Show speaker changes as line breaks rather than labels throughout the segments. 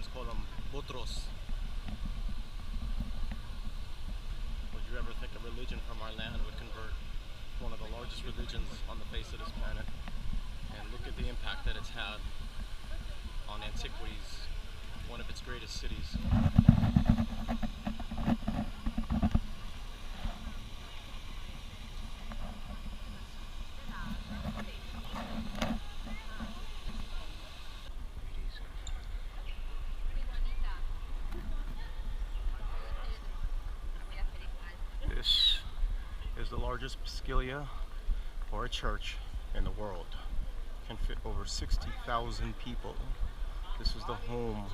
Mexicans call them otros. Would you ever think a religion from our land would convert one of the largest religions on the face of this planet? And look at the impact that it's had on antiquities, one of its greatest cities. This is the largest basilica or a church in the world. It can fit over 60,000 people. This is the home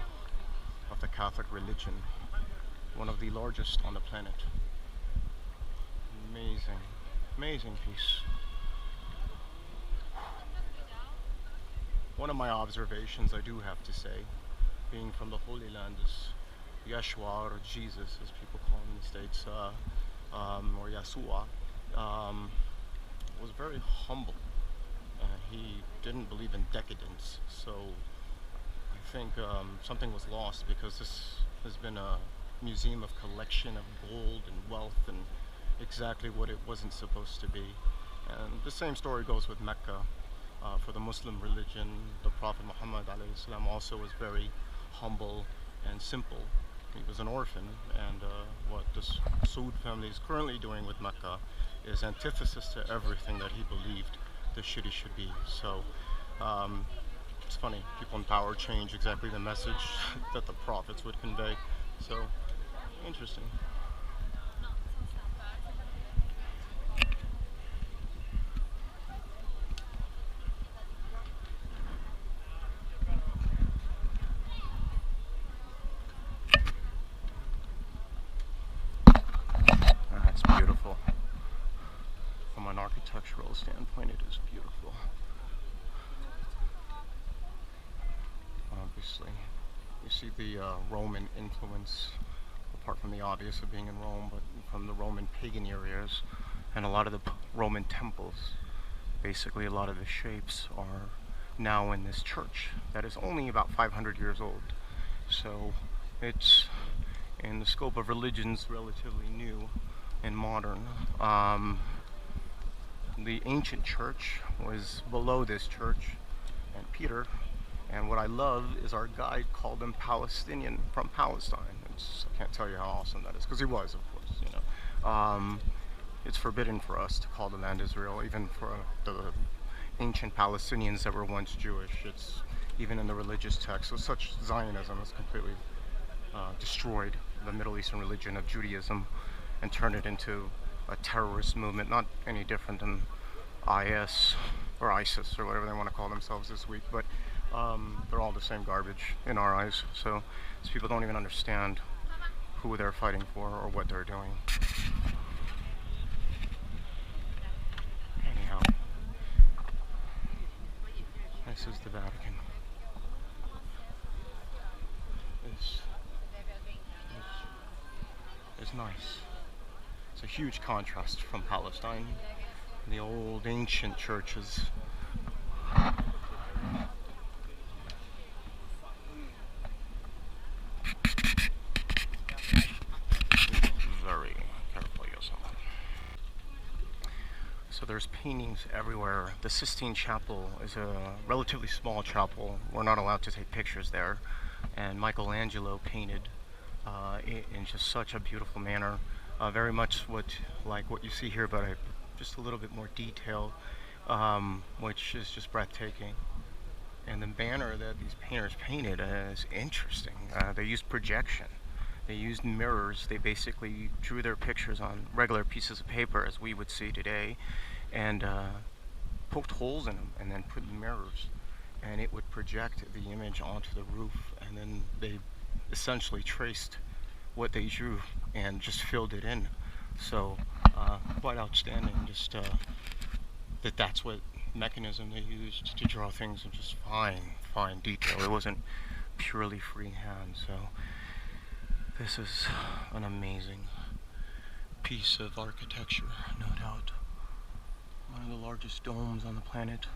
of the Catholic religion, one of the largest on the planet. Amazing, amazing piece. One of my observations, I do have to say, being from the Holy Land, is Yeshua, or Jesus as people call him in the States, or Yeshua, was very humble. He didn't believe in decadence, so I think something was lost, because this has been a museum of collection of gold and wealth and exactly what it wasn't supposed to be. And the same story goes with Mecca. For the Muslim religion, the Prophet Muhammad ﷺ also was very humble and simple. He was an orphan, and what this Saud family is currently doing with Mecca is antithesis to everything that he believed the city should be. So it's funny, people in power change exactly the message that the prophets would convey. So interesting. That's beautiful. From an architectural standpoint, it is beautiful. Obviously, you see the Roman influence, apart from the obvious of being in Rome, but from the Roman pagan areas, and a lot of the Roman temples. Basically, a lot of the shapes are now in this church that is only about 500 years old. So it's, in the scope of religions, relatively new and modern. The ancient church was below this church and Peter, and what I love is our guide called him Palestinian, from Palestine. I can't tell you how awesome that is, because he was, of course, you know. It's forbidden for us to call the land Israel, even for the ancient Palestinians that were once Jewish. It's even in the religious text. So such Zionism has completely destroyed the Middle Eastern religion of Judaism and turned it into a terrorist movement, not any different than IS or ISIS or whatever they want to call themselves this week, but they're all the same garbage in our eyes. So these people don't even understand who they're fighting for or what they're doing. Anyhow, this is the Vatican. This is nice. It's a huge contrast from Palestine. The old ancient churches. Very careful yourself. So there's paintings everywhere. The Sistine Chapel is a relatively small chapel. We're not allowed to take pictures there. And Michelangelo painted in just such a beautiful manner. Very much like what you see here, but just a little bit more detail, which is just breathtaking. And the banner that these painters painted is interesting. They used projection. They used mirrors. They basically drew their pictures on regular pieces of paper, as we would see today, and poked holes in them, and then put mirrors, and it would project the image onto the roof, and then they essentially traced what they drew and just filled it in. So quite outstanding. Just that's what mechanism they used to draw things in just fine detail. It wasn't purely freehand. So this is an amazing piece of architecture, no doubt. One of the largest domes on the planet.